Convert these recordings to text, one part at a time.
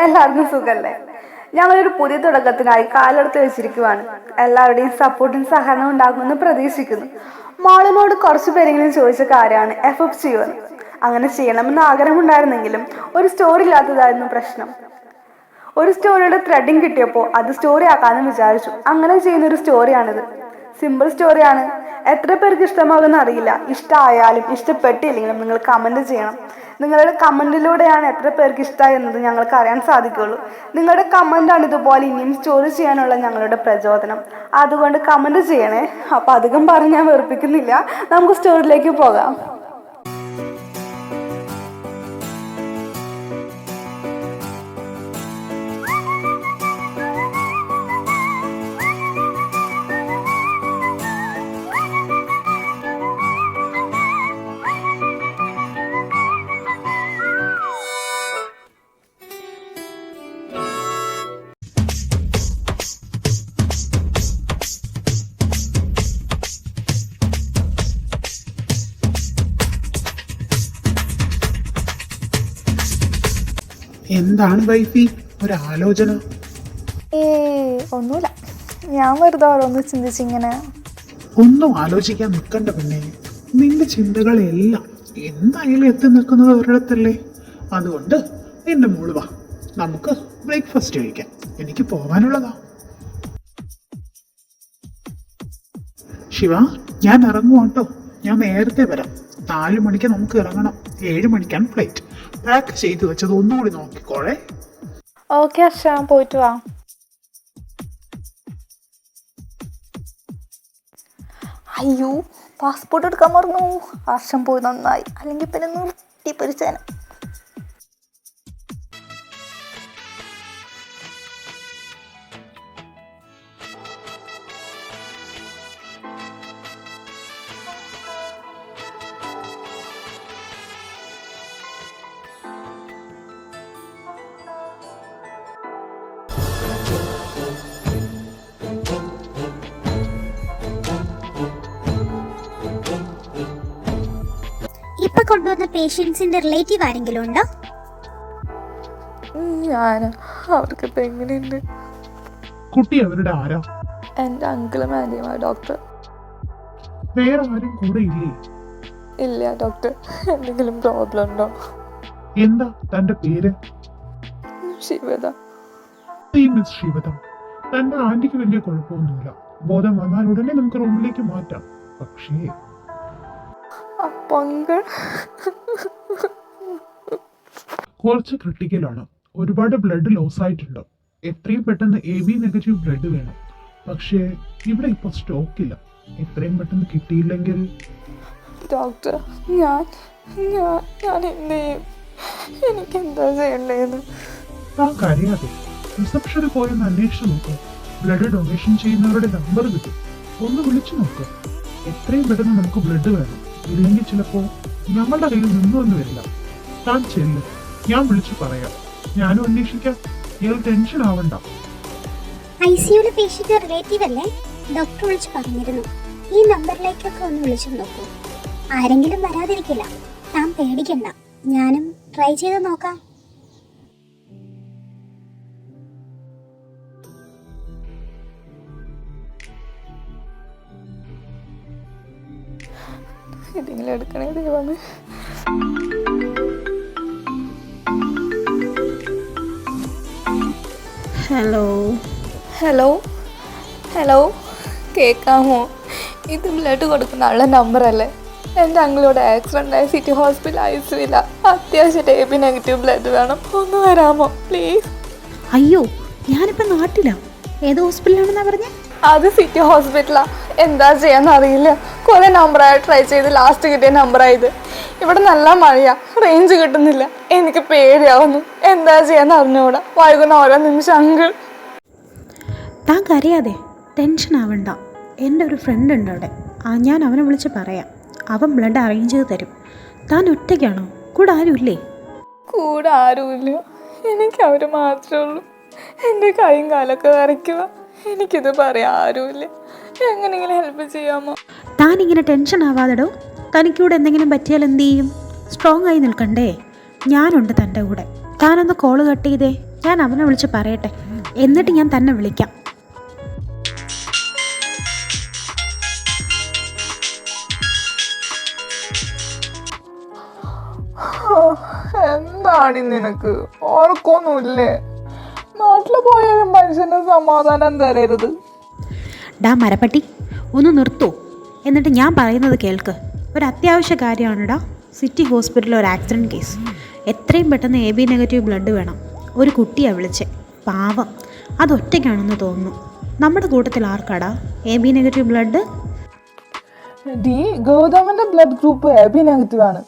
എല്ലാവർക്കും സുഖല്ലേ? ഞങ്ങളൊരു പുതിയ തുടക്കത്തിനായി കാലെടുത്ത് വെച്ചിരിക്കുവാണ്. എല്ലാവരുടെയും സപ്പോർട്ടും സഹകരണവും ഉണ്ടാകുമെന്ന് പ്രതീക്ഷിക്കുന്നു. മോളിനോട് കുറച്ചു പേരെങ്കിലും ചോദിച്ച കാര്യമാണ് എഫ് ചെയ്യുമെന്ന്. അങ്ങനെ ചെയ്യണമെന്ന് ആഗ്രഹമുണ്ടായിരുന്നെങ്കിലും ഒരു സ്റ്റോറി ഇല്ലാത്തതായിരുന്നു പ്രശ്നം. ഒരു സ്റ്റോറിയുടെ ത്രെഡിങ് കിട്ടിയപ്പോൾ അത് സ്റ്റോറി ആക്കാമെന്ന് വിചാരിച്ചു. അങ്ങനെ ചെയ്യുന്നൊരു സ്റ്റോറിയാണിത്. സിമ്പിൾ സ്റ്റോറിയാണ്. എത്ര പേർക്ക് ഇഷ്ടമാകുമെന്ന് അറിയില്ല. ഇഷ്ടമായാലും ഇഷ്ടപ്പെട്ടില്ലെങ്കിലും നിങ്ങൾ കമൻറ്റ് ചെയ്യണം. നിങ്ങളുടെ കമൻറ്റിലൂടെയാണ് എത്ര പേർക്ക് ഇഷ്ടമായി എന്നത് ഞങ്ങൾക്ക് അറിയാൻ സാധിക്കുള്ളൂ. നിങ്ങളുടെ കമൻറ്റാണ് ഇതുപോലെ ഇനിയും സ്റ്റോറി ചെയ്യാനുള്ള ഞങ്ങളുടെ പ്രചോദനം. അതുകൊണ്ട് കമൻറ്റ് ചെയ്യണേ. അപ്പോൾ അധികം പറഞ്ഞ് ഞാൻ വെറുപ്പിക്കുന്നില്ല, നമുക്ക് സ്റ്റോറിയിലേക്ക് പോകാം. എന്താണ് വൈഫി ഒരാലോചന? ഒന്നുമില്ല, ഞാൻ വെറുതെ ഓരോന്ന് ചിന്തിച്ചിങ്ങനെ. ഒന്നും ആലോചിക്കാൻ നിൽക്കണ്ട പിന്നെ. നിന്റെ ചിന്തകളെല്ലാം എന്തായാലും എത്തി നിൽക്കുന്നത് ഒരിടത്തല്ലേ. അതുകൊണ്ട് എന്റെ മോള് വാ, നമുക്ക് ബ്രേക്ക്ഫാസ്റ്റ് കഴിക്കാം. എനിക്ക് പോവാനുള്ളതാ. ശിവ, ഞാൻ ഇറങ്ങുവാട്ടോ. ഞാൻ നേരത്തെ വരാം. 4 മണിക്ക് നമുക്ക് ഇറങ്ങണം. 7 മണിക്കാണ് ഫ്ലൈറ്റ്. പാക്ക് ചെയ്ത് വെച്ചത് ഒന്നുകൂടി നോക്കിക്കോളെ. ഓക്കെ അർഷ, പോയിട്ട് വാ. അയ്യോ, പാസ്പോർട്ട് എടുക്കാൻ മറന്നു. വർഷം പോയി നന്നായി, അല്ലെങ്കിൽ പിന്നെ നിർത്തി പരിചാന. ഇപ്പൊ കൊണ്ടുവന്ന പേഷ്യൻസിന്റെ റിലേറ്റീവ് ആരെങ്കിലും ഉണ്ടോ? അവർക്കിപ്പോ എങ്ങനെയുണ്ട്? കുട്ടി അവരുടെ ആരാ? എൻ്റെ അങ്കിളും ആൻറ്റിയുമാണ് ഡോക്ടർ. വേറെ ആരും കൂടെ ഇല്ലേ? ഇല്ല ഡോക്ടർ. എന്തെങ്കിലും പ്രോബ്ലം ഉണ്ടോ? എന്താ തന്റെ പേര്? ശിവദ. മിസ് ശിവദ, തന്റെ ആന്റിക്ക് വലിയ കുഴപ്പമൊന്നുമില്ല. ബോധം വന്നാൽ ഉടനെ നമുക്ക് റൂമിലേക്ക് മാറ്റാം. പക്ഷേ കുറച്ച് ക്രിട്ടിക്കലാണ്. ഒരുപാട് ബ്ലഡ് ലോസ് ആയിട്ടുണ്ട്. എത്രയും പെട്ടെന്ന് AB നെഗറ്റീവ് ബ്ലഡ് വേണം. പക്ഷേ ഇവിടെ ഇപ്പൊ സ്റ്റോക്ക് ഇല്ല. എത്രയും പെട്ടെന്ന് കിട്ടിയില്ലെങ്കിൽ ഡോക്ടർ, ഞാൻ എന്ത് ചെയ്യും? എനിക്കെന്താ ചെയ്യണ്ടേന്ന്? ആ കരയാതെ റിസപ്ഷനിൽ പോയൊന്ന് അന്വേഷിച്ചു നോക്കുക. ബ്ലഡ് ഡൊണേഷൻ ചെയ്യുന്നവരുടെ നമ്പർ കിട്ടും. ഒന്ന് വിളിച്ചു നോക്കുക. എത്രയും പെട്ടെന്ന് നമുക്ക് ബ്ലഡ് വേണം. ഇല്ലെങ്കിൽ ചിലപ്പോ ഞങ്ങളുടെ കയ്യിൽ നിന്നൊന്നും വരില്ല. താൻ ചെല്ല്, ഞാൻ വിളിച്ചു പറയാം. ഞാനും അന്വേഷിക്കാം. ഇയാൾ ടെൻഷൻ ആവണ്ട. ICUലെ പേഷ്യന്റ് റിലേറ്റീവ് അല്ലേ? ഡോക്ടർ വിളിച്ചു പറഞ്ഞിരുന്നു. ഈ നമ്പറിലേക്കൊക്കെ ഒന്ന് വിളിച്ചു നോക്കൂ. ആരെങ്കിലും വരാതിരിക്കില്ല. താൻ പേടിക്കണ്ട, ഞാനും ട്രൈ ചെയ്ത് നോക്കാം. ഇതിങ്ങനെ എടുക്കണേ ദൈവമേ. ഹലോ ഹലോ ഹലോ, കേൾക്കാമോ? ഇത് ബ്ലഡ് കൊടുക്കുന്ന ആളുടെ നമ്പറല്ലേ? എൻ്റെ അങ്കിളോട് ആക്സിഡൻ്റായി സിറ്റി ഹോസ്പിറ്റൽ ICUവില്ല. അത്യാവശ്യം AB നെഗറ്റീവ് ബ്ലഡ് വേണം. ഒന്ന് വരാമോ പ്ലീസ്? അയ്യോ, ഞാനിപ്പോൾ നാട്ടിലാണ്. ഏത് ഹോസ്പിറ്റലാണെന്നാ പറഞ്ഞേ? അത് സിറ്റി ഹോസ്പിറ്റലാണ്. എന്താ ചെയ്യാന്ന് അറിയില്ല. കുറേ നമ്പറായി ട്രൈ ചെയ്ത് ലാസ്റ്റ് കിട്ടിയ നമ്പറായത്. ഇവിടെ നല്ല മഴയാ, റേഞ്ച് കിട്ടുന്നില്ല. എനിക്ക് പേടിയാവുന്നു. എന്താ ചെയ്യാന്ന് അറിഞ്ഞൂടാ. വൈകുന്ന ഓരോ നിമിഷം അങ്കിൾ. താൻ കരയാതെ, ടെൻഷൻ ആവണ്ട. എൻ്റെ ഒരു ഫ്രണ്ട് ഉണ്ട് അവിടെ. ഞാൻ അവനെ വിളിച്ച് പറയാം. അവൻ ബ്ലഡ് അറേഞ്ച് ചെയ്ത് തരും. താൻ ഒറ്റയ്ക്കാണോ? കൂടെ ആരുമില്ലേ? കൂടെ ആരുമില്ല. എനിക്ക് അവർ മാത്രമേ ഉള്ളൂ. എൻ്റെ കൈയും കാലൊക്കെ വരയ്ക്കുക. എനിക്കിത് പറയാൻ ആരുമില്ല. എങ്ങനെയെങ്കിലും ഹെൽപ്പ് ചെയ്യാമോ? താനിങ്ങനെ ടെൻഷൻ ആവാതെടോ. തനിക്കൂടെ എന്തെങ്കിലും പറ്റിയാൽ എന്ത് ചെയ്യും? സ്ട്രോങ് ആയി നിൽക്കണ്ടേ? ഞാനുണ്ട് തൻ്റെ കൂടെ. താനൊന്ന് കോള് കട്ട് ചെയ്തേ, ഞാൻ അവനെ വിളിച്ച് പറയട്ടെ, എന്നിട്ട് ഞാൻ തന്നെ വിളിക്കാം. എന്താണ് നിനക്ക്? ഓർക്കൊന്നുമില്ലേ? നാട്ടിൽ പോയാലും മനുഷ്യന് സമാധാനം തരരുത്. ഡാ മരപ്പട്ടി, ഒന്ന് നിർത്തൂ. എന്നിട്ട് ഞാൻ പറയുന്നത് കേൾക്ക്. ഒരു അത്യാവശ്യ കാര്യമാണെടാ. സിറ്റി ഹോസ്പിറ്റലിൽ ഒരു ആക്സിഡൻറ്റ് കേസ്. എത്രയും പെട്ടെന്ന് AB നെഗറ്റീവ് ബ്ലഡ് വേണം. ഒരു കുട്ടിയാണ് വിളിച്ചേ, പാവം. അതൊറ്റയ്ക്കാണെന്ന് തോന്നുന്നു. നമ്മുടെ കൂട്ടത്തിൽ ആർക്കാടാ AB നെഗറ്റീവ് ബ്ലഡ്? ഗൗതമന്റെ ബ്ലഡ് ഗ്രൂപ്പ് AB നെഗറ്റീവ് ആണ്.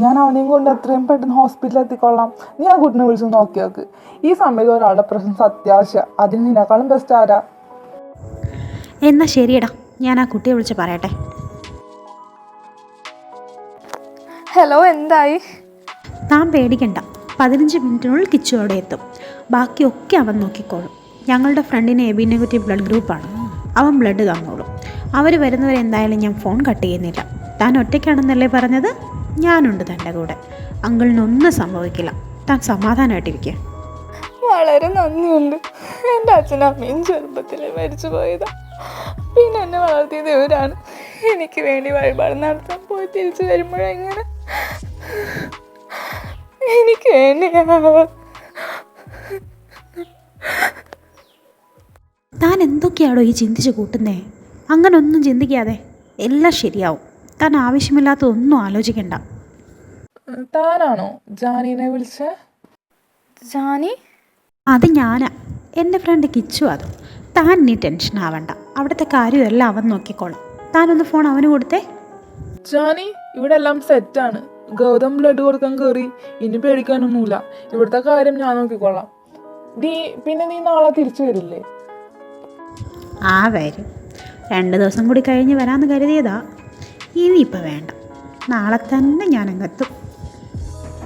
ഞാൻ അവനെയും കൊണ്ട് എത്രയും പെട്ടെന്ന് ഹോസ്പിറ്റലിൽ എത്തിക്കൊള്ളാം. നീ ആ കുട്ടിനെ വിളിച്ച് നോക്കി നോക്ക്. ഈ സമയത്ത് ഒരാളുടെ പ്രസൻസ് അത്യാവശ്യം. അതിന് നിന്നെക്കാളും ബെസ്റ്റ് ആരാ? എന്നാൽ ശരിയടാ, ഞാൻ ആ കുട്ടിയെ വിളിച്ച് പറയട്ടെ. ഹലോ, എന്തായി? താൻ പേടിക്കണ്ട, 15 മിനിറ്റിനുള്ളിൽ കിച്ചു അവിടെ എത്തും. ബാക്കിയൊക്കെ അവൻ നോക്കിക്കോളും. ഞങ്ങളുടെ ഫ്രണ്ടിന് AB നെഗറ്റീവ് ബ്ലഡ് ഗ്രൂപ്പാണ്. അവൻ ബ്ലഡ് തന്നോളും. അവർ വരുന്നവരെ എന്തായാലും ഞാൻ ഫോൺ കട്ട് ചെയ്യുന്നില്ല. താൻ ഒറ്റയ്ക്കാണെന്നല്ലേ പറഞ്ഞത്? ഞാനുണ്ട് തൻ്റെ കൂടെ. അങ്കിളിനൊന്നും സംഭവിക്കില്ല. താൻ സമാധാനമായിട്ടിരിക്കുക. വളരെ നന്ദിയുണ്ട്. എൻ്റെ അച്ഛനും അമ്മയും ചെറുപ്പത്തിൽ മരിച്ചു പോയതാ. പിന്നെ എന്നെ വളർത്തിയത് ഇവരാണ്. എനിക്ക് വേണ്ടി വഴിപാട് നടത്താൻ പോയി തിരിച്ചു വരുമ്പോഴെങ്ങനെ എനിക്ക് വേണ്ടിയാവും. താൻ എന്തൊക്കെയാണോ ഈ ചിന്തിച്ച് കൂട്ടുന്നേ? അങ്ങനൊന്നും ചിന്തിക്കാതെ എല്ലാം ശരിയാവും. താൻ ആവശ്യമില്ലാത്തതൊന്നും ആലോചിക്കണ്ട. താനാണോ ജാനീനെ വിളിച്ചേ? ജാനി? അത് ഞാനാ, എൻ്റെ ഫ്രണ്ട് കിച്ചു. അത് താൻ നീ ടെൻഷൻ ആവണ്ട. അവിടുത്തെ കാര്യമെല്ലാം അവൻ നോക്കിക്കോളാം. താനൊന്ന് ഫോൺ അവന് കൊടുത്തേ. ജാനി, ഇവിടെ എല്ലാം സെറ്റാണ്. ഗൗതം ബ്ലഡ് കൊടുക്കാൻ കയറി. ഇനി പേടിക്കാനൊന്നുമില്ല. ഇവിടുത്തെ കാര്യം ഞാൻ നോക്കിക്കൊള്ളാം. പിന്നെ നീ നാളെ തിരിച്ചു വരില്ലേ? ആ വരും. 2 ദിവസം കൂടി കഴിഞ്ഞ് വരാമെന്ന് കരുതിയതാ. ഇനിയിപ്പോൾ വേണ്ട, നാളെ തന്നെ ഞാനങ്ങെത്തും.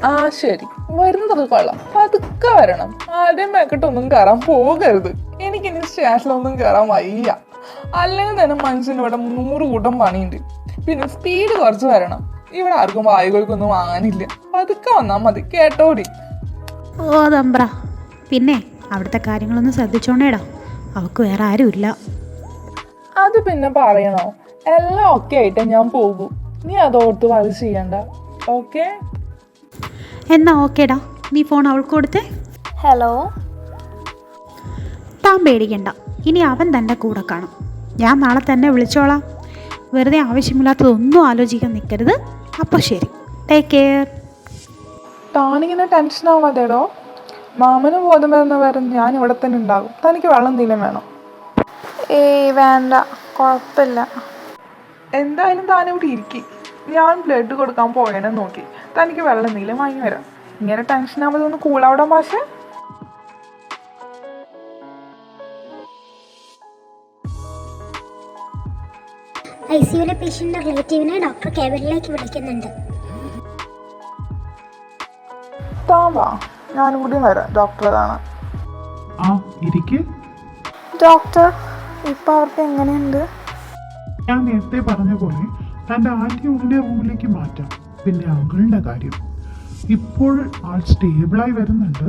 ആ ശരി, വരുന്നതൊക്കെ കൊള്ളാം. പതുക്കെ വരണം. ആരുടെയും മേക്കട്ടൊന്നും കയറാൻ പോകരുത്. എനിക്കിനി സ്റ്റേഷനിലൊന്നും കയറാൻ വയ്യ. അല്ലെങ്കിൽ തന്നെ മനുഷ്യനിവിടെ 100 കൂട്ടം പണിയുണ്ട്. പിന്നെ സ്പീഡ് കുറച്ച് വരണം. ഇവിടെ ആർക്കും വായുകൾക്കൊന്നും വാങ്ങാനില്ല. പതുക്കെ വന്നാൽ മതി. കേട്ടോടി. ഓ തമ്പ്ര, പിന്നെ അവിടുത്തെ കാര്യങ്ങളൊന്നും ശ്രദ്ധിച്ചോണേടാ. അവൾക്ക് വേറെ ആരുമില്ല. അത് പിന്നെ പറയണോ? എല്ലാം ഓക്കെ ആയിട്ട് ഞാൻ പോകും. നീ അതോർത്ത് വഴി ചെയ്യണ്ട. ഓക്കെ? എന്നാ ഓക്കേടാ, നീ ഫോൺ അവൾക്ക് കൊടുത്തേ. ഹലോ. താൻ പേടിക്കണ്ട, ഇനി അവൻ തൻ്റെ കൂടെ കാണും. ഞാൻ നാളെ തന്നെ വിളിച്ചോളാം. വെറുതെ ആവശ്യമില്ലാത്തതൊന്നും ആലോചിക്കാൻ നിൽക്കരുത്. അപ്പോൾ ശരി, ടേക്ക് കെയർ. താനിങ്ങനെ ടെൻഷൻ ആവാതെടോ. മാമന് ബോധം വരുന്ന വരെ ഞാൻ ഇവിടെ തന്നെ ഉണ്ടാകും. തനിക്ക് വെള്ളം എന്തെങ്കിലും വേണോ? ഏയ് വേണ്ട, കുഴപ്പമില്ല. എന്തായാലും താനിവിടെ ഇരിക്കി. ഞാൻ ബ്ലഡ് കൊടുക്കാൻ പോയേനെ നോക്കി. തനിക്ക് വെള്ളം എന്തെങ്കിലും വാങ്ങി വരാം. ഇങ്ങനെ ടെൻഷൻ ആവാതെ ഒന്ന് കൂളാവിടാൻ മാഷേ. ICUലെ പേഷ്യൻ്റെ റിലേറ്റീവിനെ ഡോക്ടർ കേബിനിലേക്ക് വിളിക്കുന്നുണ്ട്. താൻ വാ, ഞാനും കൂടി വരാം ഡോക്ടറെ കാണാൻ. ആ ഇരിക്ക്. ഡോക്ടർ, ഇപ്പം അവർക്ക് എങ്ങനെയുണ്ട്? ഞാൻ നേരത്തെ പറഞ്ഞ പോലെ തൻ്റെ ആദ്യം ഉള്ളിൻ്റെ റൂമിലേക്ക് മാറ്റാം. പിന്നെ അങ്കിളിൻ്റെ കാര്യം, ഇപ്പോൾ ആൾ സ്റ്റേബിളായി വരുന്നുണ്ട്.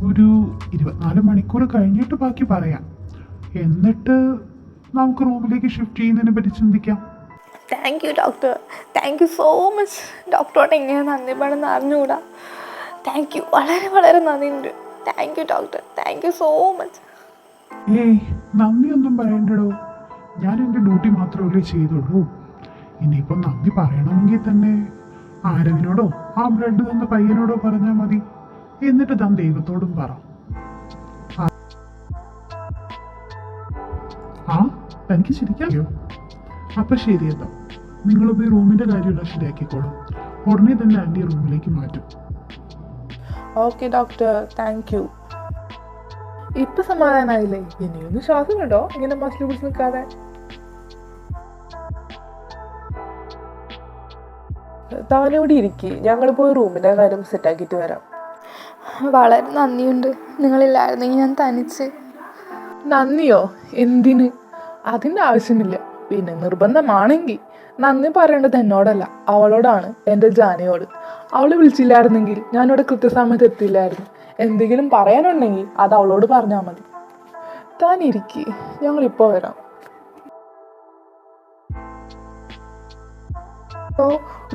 ഒരു 24 മണിക്കൂർ കഴിഞ്ഞിട്ട് ബാക്കി പറയാം. എന്നിട്ട് നമുക്ക് റൂമിലേക്ക് ഷിഫ്റ്റ് ചെയ്യുന്നതിനെ പറ്റി ചിന്തിക്കാം. Thank you doctor, thank you so much. ഡോക്ടറോട് എങ്ങനെ നന്ദി പാടെന്ന് അറിഞ്ഞുകൂടാ. താങ്ക് യു, വളരെ വളരെ നന്ദിയുണ്ട്. Thank you doctor, thank you so much. ഏയ് നന്ദിയൊന്നും പറയണ്ടടോ. ഞാൻ എൻ്റെ ഡ്യൂട്ടി മാത്രമല്ലേ ചെയ്തുള്ളൂ. ഇനിയിപ്പം നന്ദി പറയണമെങ്കിൽ തന്നെ ആരവിനോടോ ആ ബ്ലഡ് തന്ന പയ്യനോടോ പറഞ്ഞാൽ മതി. എന്നിട്ട് താൻ ദൈവത്തോടും പറ. ആ തനിക്ക് ശരിക്കായോ? അപ്പം ശരിയല്ലോ, നിങ്ങൾ പോയി റൂമിൻ്റെ കാര്യമെല്ലാം ശരിയാക്കിക്കോളും. ഉടനെ തന്നെ ആൻറ്റി റൂമിലേക്ക് മാറ്റും. Okay doctor, thank you. ഇപ്പൊ സമാധാനായില്ലേ? ഇനിയൊന്ന് ശ്വാസം കേട്ടോ, ഇങ്ങനെ മസിൽ പിടിച്ച് നിൽക്കാതെ. താനിവിടെ ഇരിക്കി. ഞങ്ങൾ പോയി റൂമിന്റെ കാര്യം സെറ്റാക്കിയിട്ട് വരാം. വളരെ നന്ദിയുണ്ട്. നിങ്ങളില്ലായിരുന്നെങ്കിൽ ഞാൻ തനിച്ച്. നന്ദിയോ? എന്തിന്? അതിൻ്റെ ആവശ്യമില്ല. പിന്നെ നിർബന്ധമാണെങ്കിൽ നന്ദി പറയേണ്ടത് എന്നോടല്ല, അവളോടാണ്, എൻ്റെ ജാനയോട്. അവൾ വിളിച്ചില്ലായിരുന്നെങ്കിൽ ഞാനിവിടെ കൃത്യസമയത്ത് എത്തില്ലായിരുന്നു. എന്തെങ്കിലും പറയാനുണ്ടെങ്കിൽ അത് അവളോട് പറഞ്ഞാൽ മതി. താൻ ഇരിക്കി, ഞങ്ങളിപ്പോ വരാം.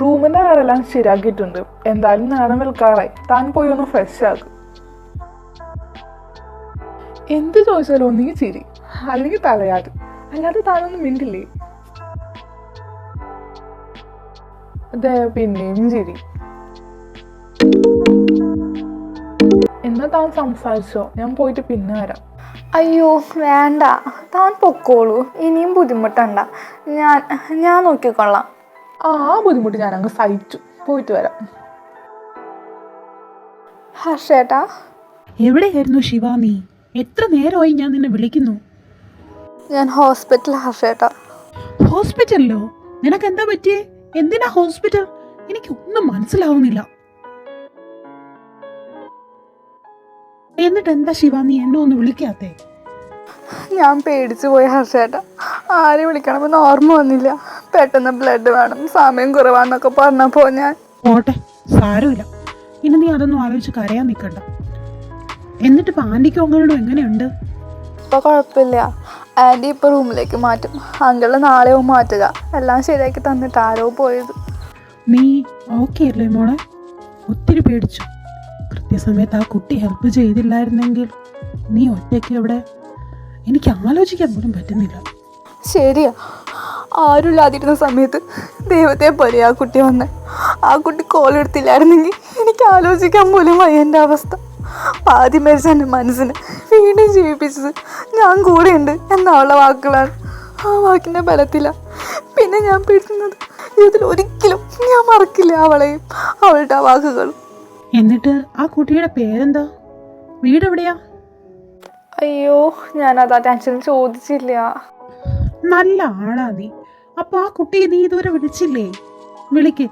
റൂമിന്റെ കാരെല്ലാം ശരിയാക്കിയിട്ടുണ്ട്. എന്തായാലും നേരം വിൽക്കാറായി. താൻ പോയി ഒന്ന് ഫ്രഷ് ആകും. എന്ത് ചോദിച്ചാലും ഒന്നെങ്കിൽ ചിരി, അല്ലെങ്കിൽ തലയാട്, അല്ലാതെ താനൊന്നും മിണ്ടില്ലേ. അതെ, പിന്നെയും ചിരി. എന്നാ താൻ സംസാരിച്ചോ, ഞാൻ പോയിട്ട് പിന്നെ വരാം. അയ്യോ വേണ്ട, താൻ പൊക്കോളൂ, ഇനിയും ബുദ്ധിമുട്ടണ്ട. ഞാൻ നോക്കിക്കൊള്ളാം. ആ ബുദ്ധിമുട്ട് ഞാൻ അങ്ങ് സഹിച്ചു. പോയിട്ട് വരാം. ഹർഷേട്ടാ, എവിടെയായിരുന്നു ശിവ നീ? എത്ര നേരമായി ഞാൻ നിന്നെ വിളിക്കുന്നു. ഞാൻ ഹോസ്പിറ്റൽ. ഹർഷേട്ടാ, ഹോസ്പിറ്റലിലോ? നിനക്ക് എന്താ പറ്റിയേ? എന്തിനാ ഹോസ്പിറ്റൽ? എനിക്കൊന്നും മനസ്സിലാവുന്നില്ല. എന്നിട്ട് എന്താ ശിവ നീ എന്നെ ഒന്ന് വിളിക്കാത്തേ? ഞാൻ പേടിച്ചു പോയി ഹർഷേട്ടാ. ആരെ വിളിക്കണമെന്ന് ഓർമ്മ വന്നില്ല. പെട്ടെന്ന് ബ്ലഡ് വേണം, സമയം കുറവാന്നൊക്കെ പറഞ്ഞപ്പോൾ ഞാൻ... പോട്ടെ, സാരമില്ല. ഇനി നീ അതൊന്നും ആലോചിച്ച് കരയാൻ നിൽക്കണ്ട. എന്നിട്ട് ഇപ്പം ആൻറ്റിക്കും അങ്കിളിനും എങ്ങനെയുണ്ട്? ഇപ്പോൾ കുഴപ്പമില്ല. ആൻറ്റി ഇപ്പോൾ റൂമിലേക്ക് മാറ്റും. അങ്കിള് നാളെയും മാറ്റുക. എല്ലാം ശരിയാക്കി തന്നിട്ട് ആരോ പോയത്. നീ ഓക്കെ അല്ലേ മോളെ? ഒത്തിരി പേടിച്ചു. കൃത്യസമയത്ത് ആ കുട്ടി ഹെൽപ്പ് ചെയ്തില്ലായിരുന്നെങ്കിൽ നീ ഒറ്റയ്ക്ക് ഇവിടെ. എനിക്ക് ആലോചിക്കാൻ പോലും പറ്റുന്നില്ല. ശരിയാ, ആരുമില്ലാതിരുന്ന സമയത്ത് ദൈവത്തെ പോലെ ആ കുട്ടി വന്ന്. ആ കുട്ടി കോളെടുത്തില്ലായിരുന്നെങ്കിൽ എനിക്ക് ആലോചിക്കാൻ പോലും വയ്യ എൻ്റെ അവസ്ഥ. ആദ്യം മരിച്ച എൻ്റെ മനസ്സിന് വീണ്ടും ജീവിപ്പിച്ചത് ഞാൻ കൂടെയുണ്ട് എന്നുള്ള വാക്കുകളാണ്. ആ വാക്കിൻ്റെ ബലത്തില പിന്നെ ഞാൻ പിടിക്കുന്നത്. ഇതിൽ ഒരിക്കലും ഞാൻ മറക്കില്ല അവളെയും അവളുടെ ആ വാക്കുകളും. എന്നിട്ട് ആ കുട്ടിയുടെ പേരെന്താ? വീടെവിടെയാ? അയ്യോ, ഞാനതാ ടെൻഷൻ ചോദിച്ചില്ല. നല്ല ആളാ നീ. അപ്പൊ ആ കുട്ടിയെ നീ ഇതുവരെ വിളിച്ചില്ലേ? വിളിക്ക്.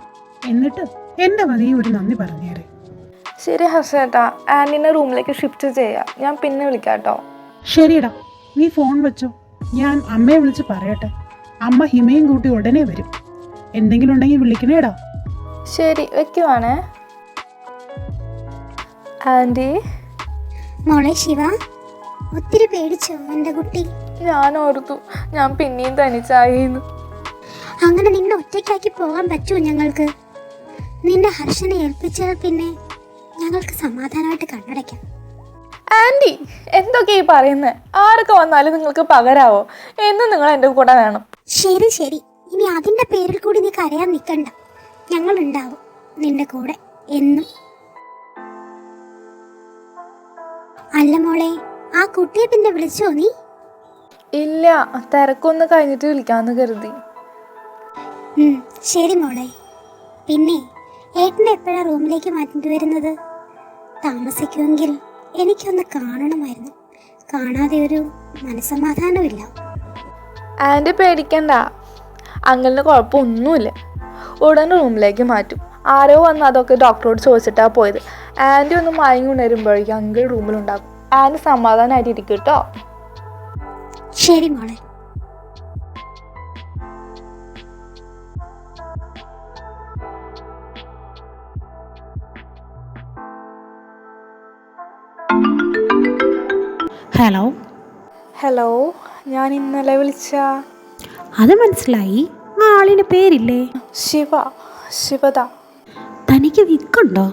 എന്നിട്ട് എൻ്റെ വകയെ ഒരു നന്ദി പറഞ്ഞേരെ. ശരി ഹർഷേട്ടാ, ആൻറ്റീനെ റൂമിലേക്ക് ഷിഫ്റ്റ് ചെയ്യാം. ഞാൻ പിന്നെ വിളിക്കാം കേട്ടോ. ശരിയടാ, നീ ഫോൺ വെച്ചോ. ഞാൻ അമ്മയെ വിളിച്ച് പറയട്ടെ. അമ്മ ഹിമയും കൂട്ടി ഉടനെ വരും. എന്തെങ്കിലും ഉണ്ടെങ്കിൽ വിളിക്കണേടാ. ശരി, വെക്കുവാണേ. ആൻറ്റി, മോളെ ശിവ, ഒത്തിരി പേടിച്ചോ എൻ്റെ കുട്ടി? ഞാൻ ഓർത്തു ഞാൻ പിന്നെയും തനിച്ചായിന്ന്. അങ്ങനെ നിന്നെ ഒറ്റയ്ക്കാക്കി പോകാൻ പറ്റുമോ ഞങ്ങൾക്ക്? നിന്റെ ഹർഷനെ ഏൽപ്പിച്ചാൽ പിന്നെ ഞങ്ങൾക്ക് സമാധാനമായിട്ട് കണ്ണടയ്ക്കാം. ആൻറ്റി, എന്തൊക്കെയാ ഈ പറയുന്നത്? ആരൊക്കെ വന്നാലും നിങ്ങൾക്ക് പകരാവോ? എന്നും നിങ്ങൾ എൻ്റെ കൂടെ വേണം. ശരി ശരി, ഇനി അതിൻ്റെ പേരിൽ കൂടി നീ കരയാൻ നിൽക്കണ്ട. ഞങ്ങളുണ്ടാവും നിന്റെ കൂടെ എന്നും. അല്ല മോളെ, ആ കുട്ടിയെ പിന്നെ വിളിച്ചോ നീ? ഇല്ല, തിരക്കൊന്ന് കഴിഞ്ഞിട്ട് വിളിക്കാമെന്ന് കരുതി. ശരി മോളെ. പിന്നെ ഏട്ടനെ എപ്പോഴാണ് റൂമിലേക്ക് മാറ്റിട്ട് വരുന്നത്? താമസിക്കുമെങ്കിൽ എനിക്കൊന്ന് കാണണമായിരുന്നു. കാണാതെ ഒരു മനസ്സമാധാനമില്ല. ആൻറ്റി പേടിക്കണ്ട, അങ്കിളിന് കുഴപ്പമൊന്നുമില്ല. ഉടൻ റൂമിലേക്ക് മാറ്റും. ആരോ വന്ന് അതൊക്കെ ഡോക്ടറോട് ചോദിച്ചിട്ടാണ് പോയത്. ആൻറ്റി ഒന്ന് മയങ്ങി ഉണരുമ്പോഴേക്കും അങ്കിൾ റൂമിലുണ്ടാകും. ആൻറ്റി സമാധാനമായിട്ട് ഇരിക്കും കേട്ടോ. ശരി മോളെ. ഹലോ. ഹലോ, ഞാൻ ഇന്നലെ വിളിച്ച അത് മനസ്സിലായി. ആ ആളിൻ്റെ പേരില്ലേ? ശിവദ. തനിക്ക് വിക്കുണ്ടോ?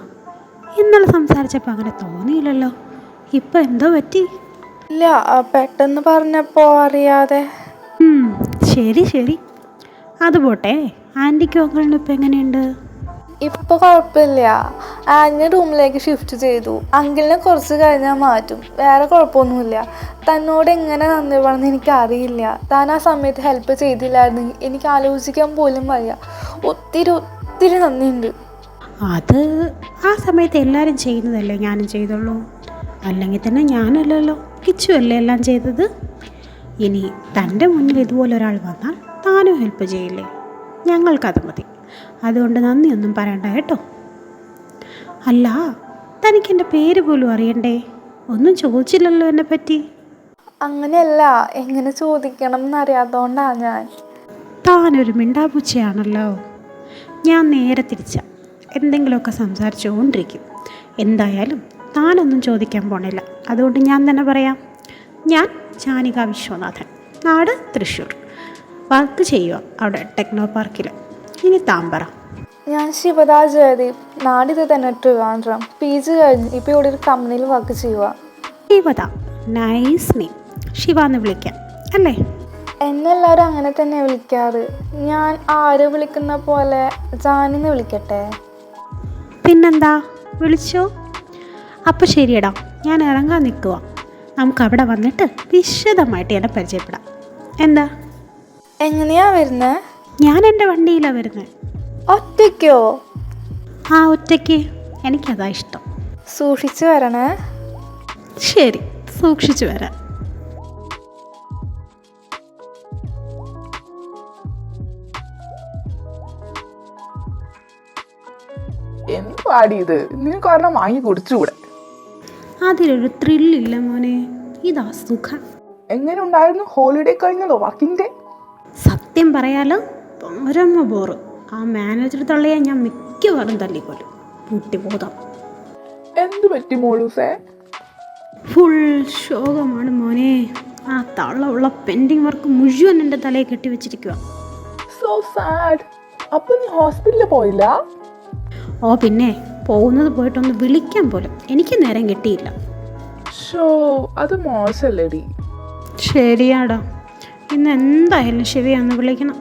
ഇന്നലെ സംസാരിച്ചപ്പോൾ അങ്ങനെ തോന്നിയില്ലല്ലോ. ഇപ്പം എന്തോ പറ്റി? ഇല്ല, പെട്ടെന്ന് പറഞ്ഞപ്പോൾ അറിയാതെ. ശരി ശരി, അത് പോട്ടെ. ആൻറ്റിക്കും അങ്കിളിനും ഇപ്പം എങ്ങനെയുണ്ട്? ഇപ്പോൾ കുഴപ്പമില്ല. ആൻറ്റി റൂമിലേക്ക് ഷിഫ്റ്റ് ചെയ്തു. അങ്കിളിനെ കുറച്ച് കഴിഞ്ഞാൽ മാറ്റും. വേറെ കുഴപ്പമൊന്നുമില്ല. തന്നോട് എങ്ങനെ നന്ദി പറഞ്ഞെന്ന് എനിക്കറിയില്ല. താൻ ആ സമയത്ത് ഹെൽപ്പ് ചെയ്തില്ലായിരുന്നെങ്കിൽ എനിക്ക് ആലോചിക്കാൻ പോലും വയ്യ. ഒത്തിരി ഒത്തിരി നന്ദിയുണ്ട്. അത് ആ സമയത്ത് എല്ലാവരും ചെയ്യുന്നതല്ലേ ഞാനും ചെയ്തുള്ളൂ. അല്ലെങ്കിൽ തന്നെ ഞാനല്ലല്ലോ, കിച്ചു അല്ലേ എല്ലാം ചെയ്തത്. ഇനി തൻ്റെ മുന്നിൽ ഇതുപോലെ ഒരാൾ വന്നാൽ താനും ഹെൽപ്പ് ചെയ്യില്ലേ? ഞങ്ങൾക്കത് മതി. അതുകൊണ്ട് നന്ദിയൊന്നും പറയണ്ട കേട്ടോ. അല്ല, തനിക്കെൻ്റെ പേര് പോലും അറിയണ്ടേ? ഒന്നും ചോദിച്ചില്ലല്ലോ എന്നെ പറ്റി. അങ്ങനെയല്ല, എങ്ങനെ ചോദിക്കണം എന്നറിയാത്തതുകൊണ്ടാണ് ഞാൻ. താനൊരു മിണ്ടാപ്പൂച്ചയാണല്ലോ. ഞാൻ നേരെ തിരിച്ച എന്തെങ്കിലുമൊക്കെ സംസാരിച്ചുകൊണ്ടിരിക്കും. എന്തായാലും താനൊന്നും ചോദിക്കാൻ പോണില്ല, അതുകൊണ്ട് ഞാൻ തന്നെ പറയാം. ഞാൻ ജാനിക വിശ്വനാഥൻ, നാട് തൃശ്ശൂർ, വർക്ക് ചെയ്യുക അവിടെ ടെക്നോ പാർക്കിൽ. ഇനി താൻ പറ. ഞാൻ ശിവദാ ജയദീപ്, നാടിത് തന്നെ ട്രിവാൻഡ്രം. PG കഴിഞ്ഞ് ഇപ്പോൾ ഇവിടെ ഒരു കമ്പനിയിൽ വർക്ക് ചെയ്യുക. Shivada, nice name. ശിവ എന്ന് വിളിക്കാം അല്ലേ? എന്നെല്ലാവരും അങ്ങനെ തന്നെ വിളിക്കാറ്. ഞാൻ ആര് വിളിക്കുന്ന പോലെ ജാനിന്ന് വിളിക്കട്ടെ? പിന്നെന്താ, വിളിച്ചോ. അപ്പോൾ ശരിയടാ, ഞാൻ ഇറങ്ങാൻ നിൽക്കുക. നമുക്ക് അവിടെ വന്നിട്ട് വിശദമായിട്ട് എന്നെ പരിചയപ്പെടാം. എന്താ? എങ്ങനെയാ വരുന്നത്? ഞാൻ എൻ്റെ വണ്ടിയിലാണ് വരുന്നത്. ഒറ്റയ്ക്കോ? ആ, ഒറ്റയ്ക്ക്. എനിക്കതാ ഇഷ്ടം. സൂക്ഷിച്ചു വരണേ. ശരി, സൂക്ഷിച്ചു വരാം. എന്തുവാടി ഇത്? നിനക്ക് കാരണം വാങ്ങി കുടിച്ചുകൂടെ? അതിലൊരു ത്രില്ലില്ല മോനെ, ഇതാ സുഖം. എങ്ങനെ ഉണ്ടായിരുന്നു ഹോളിഡേ കഴിഞ്ഞതോ വർക്കിംഗ് ഡേ? സത്യം പറയാലോ, പരമ ബോറ്. ആ മാനേജർ തള്ളിയാ ഞാൻ മിക്കവാറും തല്ലിക്കൊല്ലും. പൂട്ടിബോധം. എന്തു പറ്റി മോളൂസേ? ഫുൾ ശോകമാണ് മോനെ. ആ തള്ള പെൻഡിങ് വർക്ക് മുഴുവൻ എൻ്റെ തലയിൽ കെട്ടിവെച്ചിരിക്കുക. So sad. അപ്പൊ നീ ഹോസ്പിറ്റലിൽ പോയില്ല? ഓ പിന്നെ, പോകുന്നത് പോയിട്ടൊന്ന് വിളിക്കാൻ പോലും എനിക്ക് നേരം കിട്ടിയില്ല. ഷോ, അത് മോശല്ലേടി. ശരിയാടാ, ഇന്ന് എന്തായാലും ശിവയൊന്ന് വിളിക്കണം.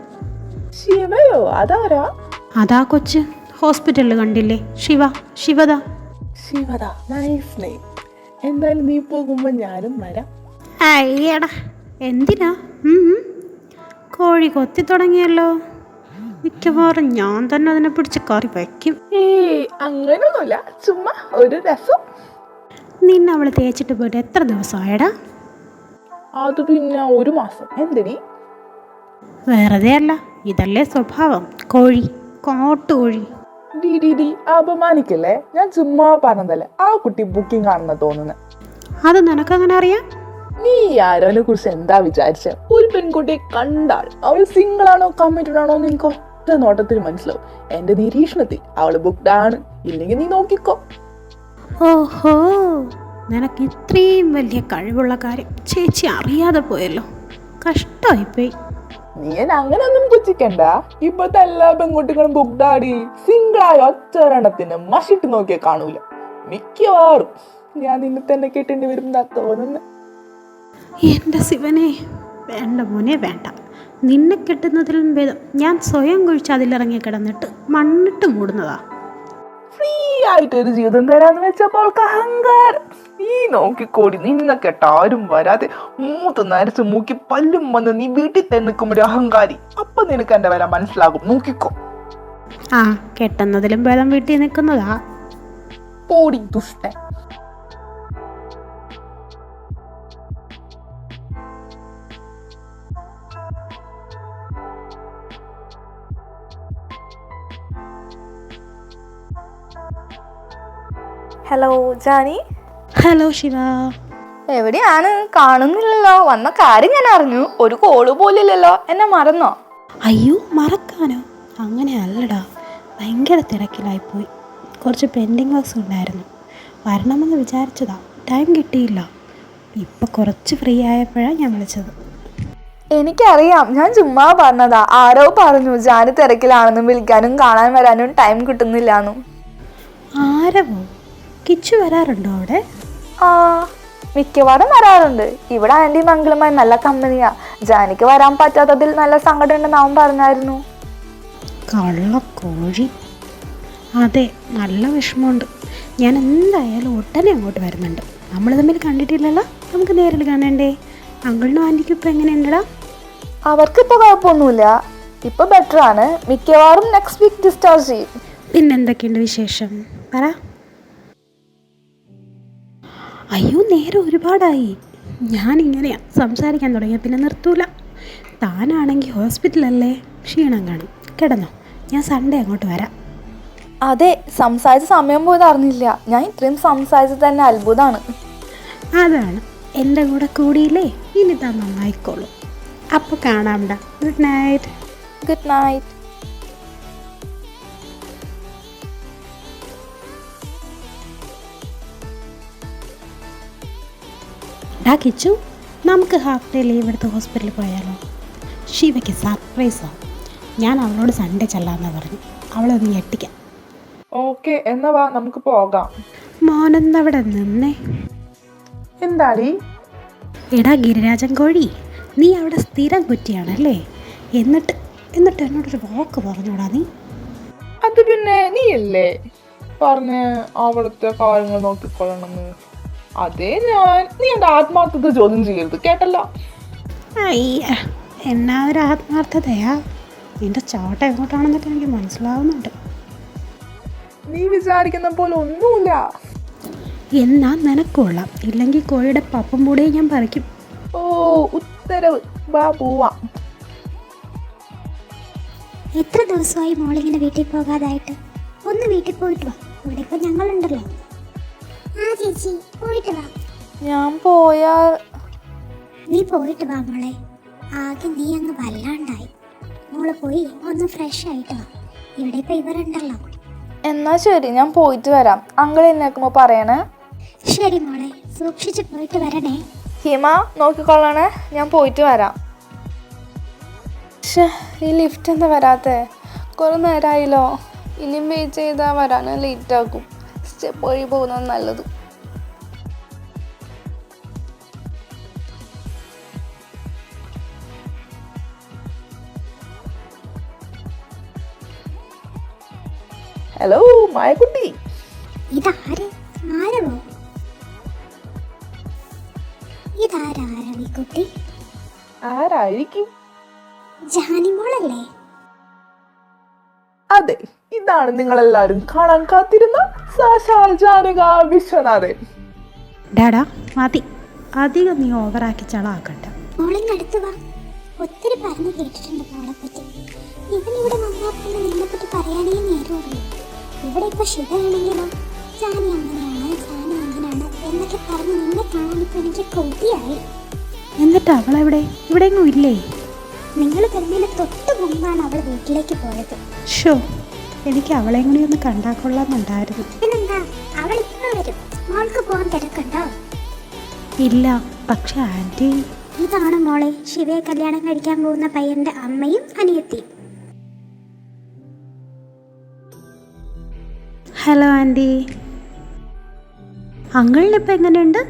ശിവയോ? അതാരാ? അതാ കൊച്ച് ഹോസ്പിറ്റലിൽ കണ്ടില്ലേ, ശിവദ. Shivada, nice name. എന്തായാലും നീ പോകുമ്പോ ഞാനും വരാം. അയ്യടാ, എന്തിനാ? കോഴി കൊത്തി തുടങ്ങിയല്ലോ. മിക്കവാറും ഞാൻ തന്നെ അതിനെ പിടിച്ച് കറി വയ്ക്കും. അങ്ങനൊന്നുമില്ല, ചുമ്മാ ഒരു രസം. നിന്നെ അവളെ തേച്ചിട്ട് പോയിട്ട് എത്ര ദിവസമായടാ? അത് പിന്നെ 1 മാസം. എന്തിനി? വെറുതെ അല്ല, ഇതല്ലേ സ്വഭാവം. കോഴി, കോട്ടുകോഴി. ഡി അപമാനിക്കല്ലേ. ഞാൻ ചുമ്മാ പറഞ്ഞതല്ലേ. ആ കുട്ടി ബുക്കിംഗ് ആണെന്ന് തോന്നുന്നത്. അത് നിനക്കങ്ങനെ അറിയാം? നീ ആരോനെ കുറിച്ച് എന്താ വിചാരിച്ച? ഒരു പെൺകുട്ടിയെ കണ്ടാൽ അവൾ സിംഗിൾ ആണോ കമ്മിറ്റഡ് ആണോ എന്ന് എനിക്ക് ഒറ്റ നോട്ടത്തിൽ മനസ്സിലാവും. എന്റെ നിരീക്ഷണത്തിൽ അവള് ബുക്ക്ഡ് ആണ്. ഇല്ലെങ്കിൽ നീ നോക്കിക്കോ. ഓഹോ, നിനക്ക് ഇത്രയും വലിയ കഴിവുള്ള കാര്യം ചേച്ചി അറിയാതെ പോയല്ലോ. കഷ്ടമായിപ്പോയി. നീ എന്നെ അങ്ങനെ ഒന്നും പുച്ഛിക്കണ്ട. ഇപ്പത്തെ എല്ലാ പെൺകുട്ടികളും ബുക്ക്ഡ് ആടി. സിംഗിൾ ആയ ഒറ്റ മഷിട്ട് നോക്കിയാൽ കാണൂല. മിക്കവാറും ഞാൻ നിന്നെ തന്നെ കേട്ടേണ്ടി വരുന്ന തോന്നുന്നു. എൻ്റെ ശിവനെ, വേണ്ട മോനെ വേണ്ട. നിന്നെ കെട്ടുന്നതിലും ഭേദം ഞാൻ സ്വയം കുഴിച്ച് അതിലിറങ്ങി കിടന്നിട്ട് മണ്ണിട്ട് മൂടുന്നതാ. ഫ്രീ ആയിട്ടൊരു ജീവിതം തരാന്ന് വെച്ചപ്പോൾ അഹങ്കാരം. നീ നോക്കിക്കോടി, നിന്നെ കേട്ട ആരും വരാതെ മൂത്ത് നരച്ച് മൂക്കി പല്ലും വന്ന് നീ വീട്ടിൽ തന്നെ നിൽക്കുമ്പോൾ അഹങ്കാരി. അപ്പൊ നിനക്ക് എന്റെ വില മനസ്സിലാകും. നോക്കിക്കോ. ആ, കെട്ടുന്നതിലും ഭേദം വീട്ടിൽ നിൽക്കുന്നതാ. പോടി ദുഷ്ടൻ. ഹലോ ജാനി. ഹലോ ശിവ. എവിടെയാണ്? കാണുന്നില്ലല്ലോ. വന്ന കാര്യം ഞാൻ അറിഞ്ഞു, ഒരു കോള് പോലില്ലല്ലോ. എന്നെ മറന്നോ? അയ്യോ, മറക്കാനോ? അങ്ങനെ അല്ലടാ, ഭയങ്കര തിരക്കിലായിപ്പോയി. കുറച്ച് പെൻഡിങ് വർക്ക്സ് ഉണ്ടായിരുന്നു. വരണമെന്ന് വിചാരിച്ചതാ, ടൈം കിട്ടിയില്ല. ഇപ്പം കുറച്ച് ഫ്രീ ആയപ്പോഴാണ് ഞാൻ വിളിച്ചത്. എനിക്കറിയാം, ഞാൻ ചുമ്മാ പറഞ്ഞതാ. ആരോ പറഞ്ഞു ജാനി തിരക്കിലാണെന്നും വിളിക്കാനും കാണാൻ വരാനും ടൈം കിട്ടുന്നില്ലാന്നും. ആരവോ? കിച്ചു വരാറുണ്ടോ അവിടെ? ആ, മിക്കവാറും വരാറുണ്ട്. ഇവിടെ ആൻറ്റി മംഗളുമായി നല്ല കമ്പനിയാ. ജാനിക്ക് വരാൻ പറ്റാത്തതിൽ നല്ല സങ്കടം ഉണ്ടെന്ന് അവൻ പറഞ്ഞായിരുന്നു. കള്ളക്കോഴി. അതെ, നല്ല വിഷമമുണ്ട്. ഞാൻ എന്തായാലും ഉടനെ അങ്ങോട്ട് വരുന്നുണ്ട്. നമ്മൾ തമ്മിൽ കണ്ടിട്ടില്ലല്ലോ, നമുക്ക് നേരിൽ കാണണ്ടേ? അങ്കിളിനും ആൻറ്റിക്കും ഇപ്പം എങ്ങനെയുണ്ടടാ? അവർക്കിപ്പോൾ കുഴപ്പമൊന്നുമില്ല, ഇപ്പൊ ബെറ്റർ ആണ്. മിക്കവാറും നെക്സ്റ്റ് വീക്ക് ഡിസ്ചാർജ് ചെയ്യും. പിന്നെന്തൊക്കെയുണ്ട് വിശേഷം? പറ. അയ്യോ, നേരം ഒരുപാടായി. ഞാനിങ്ങനെയാ സംസാരിക്കാൻ തുടങ്ങിയ പിന്നെ നിർത്തൂല. താനാണെങ്കിൽ ഹോസ്പിറ്റലല്ലേ, ക്ഷീണം കാണും. കിടന്നോ, ഞാൻ സൺഡേ അങ്ങോട്ട് വരാം. അതെ, സംസാരിച്ച സമയം പോയത് അറിഞ്ഞില്ല. ഞാൻ ഇത്രയും സംസാരിച്ചത് തന്നെ അത്ഭുതമാണ്. അതാണ്, എൻ്റെ കൂടെ കൂടിയില്ലേ, ഇനി താൻ നന്നായിക്കോളൂ. അപ്പോൾ കാണാം. Good night. Good night. എടാ കിച്ചു, നമുക്ക് ഹാഫ് ഡേ ലീവ് എടുത്ത് ഹോസ്പിറ്റലിൽ പോയാലോ? ശിവയ്ക്ക് സർപ്രൈസാണ്. ഞാൻ അവളോട് സൺഡേ ചെല്ലാമെന്ന് പറഞ്ഞു. അവളെ ഒന്ന് ഞെട്ടിക്കാം. ഓക്കെ, എന്നാ വാ നമുക്ക് പോകാം. മോനെന്നവിടെ നിന്നേ. എന്താടി? എടാ ഗിരിരാജൻ കോഴി, നീ അവിടെ സ്ഥിരം കുറ്റിയാണല്ലേ? എന്നിട്ട് എന്നോടൊരു വാക്ക് പറഞ്ഞോടാ നീ. അത് പിന്നെ നീയല്ലേ പറഞ്ഞ് അവിടുത്തെ കാര്യങ്ങൾ നോക്കിക്കൊള്ളണമെന്ന്. അതേ നീ എന്റെ ആത്മാർത്ഥത ചോദ്യം ചെയ്യരുത്, കേട്ടല്ലോ. അയ്യ, എന്നാ ഒരു ആത്മാർത്ഥതയാ. നിന്റെ ചോട്ട എങ്ങോട്ടാണെന്നൊക്കെ എനിക്ക് മനസ്സിലാവുന്നുണ്ട്. നീ വിചാരിക്കുന്ന പോലെ ഒന്നുമില്ല. എന്നാ നിനക്കൊള്ളാം, ഇല്ലെങ്കിൽ കോഴിയുടെ പപ്പം കൂടെ ഞാൻ പറിക്കും. ഓ, ഉത്തരവ്. വാ പോവാം. എത്ര ദിവസമായി മോളിങ്ങനെ വീട്ടിൽ പോകാതായിട്ട്? ഒന്ന് വീട്ടിൽ പോയിട്ട് വാ, ഇവിടെ ഇപ്പം ഞങ്ങളുണ്ടല്ലോ. ആ ചേച്ചി, പോയിട്ട് വാ. ഞാൻ പോയാൽ നീ പോയിട്ട് വാ മോളെ. ആകെ നീ അങ്ങ് വല്ലാണ്ടായി. മോള് പോയി ഒന്ന് ഫ്രഷ് ആയിട്ട് വാ, ഇവിടെ ഇപ്പം ഇവരുണ്ടല്ലോ. എന്നാ ശരി, ഞാൻ പോയിട്ട് വരാം. അങ്കിൾ എന്നേക്കുമ്പോൾ പറയണേ. ശരി മോളെ, സൂക്ഷിച്ച് പോയിട്ട് വരണേ. ഹിമ നോക്കിക്കൊള്ളണേ, ഞാൻ പോയിട്ട് വരാം. പക്ഷേ ഈ ലിഫ്റ്റ് എന്താ വരാത്തേ? കുറേ നേരമായില്ലോ. ഇനിയും വെയിറ്റ് ചെയ്താൽ വരാൻ ലേറ്റ് ആക്കും. സ്റ്റെപ്പ് വഴി പോകുന്നത് നല്ലത്. ഹലോ മായക്കുട്ടി. ഇതാര്? ആരവോ? ഇതാരാരവി കുട്ടി? ആരായിരിക്കും? ജാനിമോളല്ലേ? അതെ, ഇതാണ് നിങ്ങളെല്ലാരും കാണാൻ കാത്തിരുന്ന സാക്ഷാൽ ജാനക വിശ്വനാഥൻ. ഡാഡാ മതി, അധികം നീ ഓവറാക്കി ചളാക്കണ്ട. മോളിങ് അടുത്ത് വാ. ഒത്തിരി പറഞ്ഞു കേട്ടിട്ടുണ്ട് മോളെ പറ്റി. ഇവനിവിടെ വന്നാൽ പിന്നെ നിന്നെ പറ്റി പറയാനേ നേരമുള്ളൂ. ഇവിടെ ഇപ്പൊ ശിവയാണെങ്കിലോ ജാനി അങ്ങനെയാണ് എന്നൊക്കെ പറഞ്ഞ് നിന്നെ കാണാനിപ്പോ എനിക്ക് കൊതിയായി. എന്നിട്ട് അവളെവിടെ? ഇവിടെ എങ്ങും ഇല്ലേ? നിങ്ങൾ വരുന്നതിന് തൊട്ട് മുമ്പാണ് അവൾ വീട്ടിലേക്ക് പോയത്. ഷോ, എനിക്ക് അവളെയും കൂടി ഒന്ന് കണ്ടാൽ കൊള്ളാമെന്നുണ്ടായിരുന്നു. പിന്നെന്താ, അവൾ ഇപ്പൊ വരും. മോൾക്ക് പോകാൻ തിരക്കുണ്ടോ? ഇല്ല, പക്ഷെ ആൻറ്റി. ഇതാണ് മോളെ ശിവയെ കല്യാണം കഴിക്കാൻ പോകുന്ന പയ്യന്റെ അമ്മയും അനിയത്തിയും. Hello aunty. അങ്കിളിനിപ്പോൾ എങ്ങനെയുണ്ട്?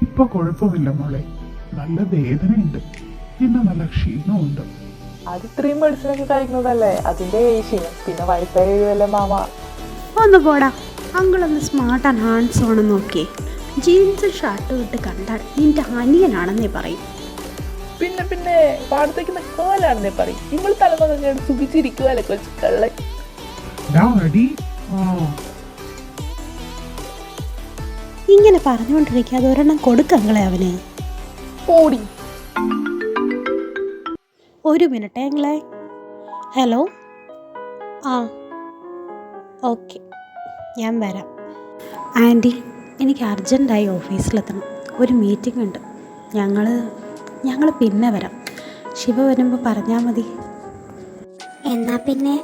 ഇപ്പൊ കുഴപ്പമില്ല മോളെ, നല്ല വേദനയുണ്ട്, പിന്നെ നല്ല ക്ഷീണമുണ്ട്. അത് ഇത്രയും മെഡിസിനൊക്കെ കഴിക്കുന്നതല്ലേ, അതിന്റെ ക്ഷീണം. പിന്നെ വയസ്സായല്ലേ മാമ. ഒന്ന് പോടാ. അങ്കിളൊന്ന് സ്മാർട്ട് ആൻഡ് ഹാൻഡ്സ് ഓണെന്ന് നോക്കിയേ. ജീൻസ് ഷർട്ട് ഇട്ട് കണ്ടാൽ നിന്റെ അനിയനാണെന്നേ പറയും. പിന്നെ പാടത്തേക്കുന്ന കാലാണെന്നേ പറയും. നിങ്ങൾ തലമുറ സുഖിച്ചിരിക്കുവല്ലേ കൊച്ചു കള്ളൻ. ഇങ്ങനെ പറഞ്ഞുകൊണ്ടിരിക്കാതെ ഒരെണ്ണം കൊടുക്കങ്ങളെ അവന്. ഓടി. ഒരു മിനിറ്റ് എങ്ങളെ. ഹലോ. ആ ഓക്കെ, ഞാൻ വരാം. ആൻറ്റി, എനിക്ക് അർജൻറ്റായി ഓഫീസിലെത്തണം. ഒരു മീറ്റിംഗ് ഉണ്ട്. ഞങ്ങൾ പിന്നെ വരാം. ശിവ വരുമ്പോൾ പറഞ്ഞാൽ മതി. എന്നാ പിന്നെ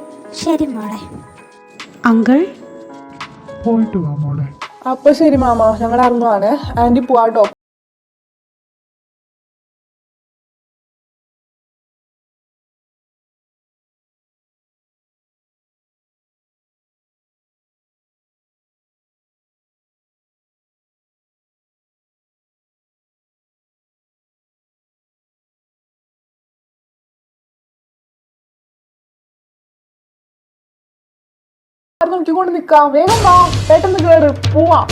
ശരി മോളെ. അങ്കിൾ. പോയിട്ട് വാ മോളെ. അപ്പൊ ശരി മാമ, ഞങ്ങൾ അറിഞ്ഞാണ്. ആന്റി പോവാട്ടോ. നോക്കിക്കൊണ്ട് നിക്കാം. വേഗം വാ, പെട്ടെന്ന് കേറ്, പോവാം.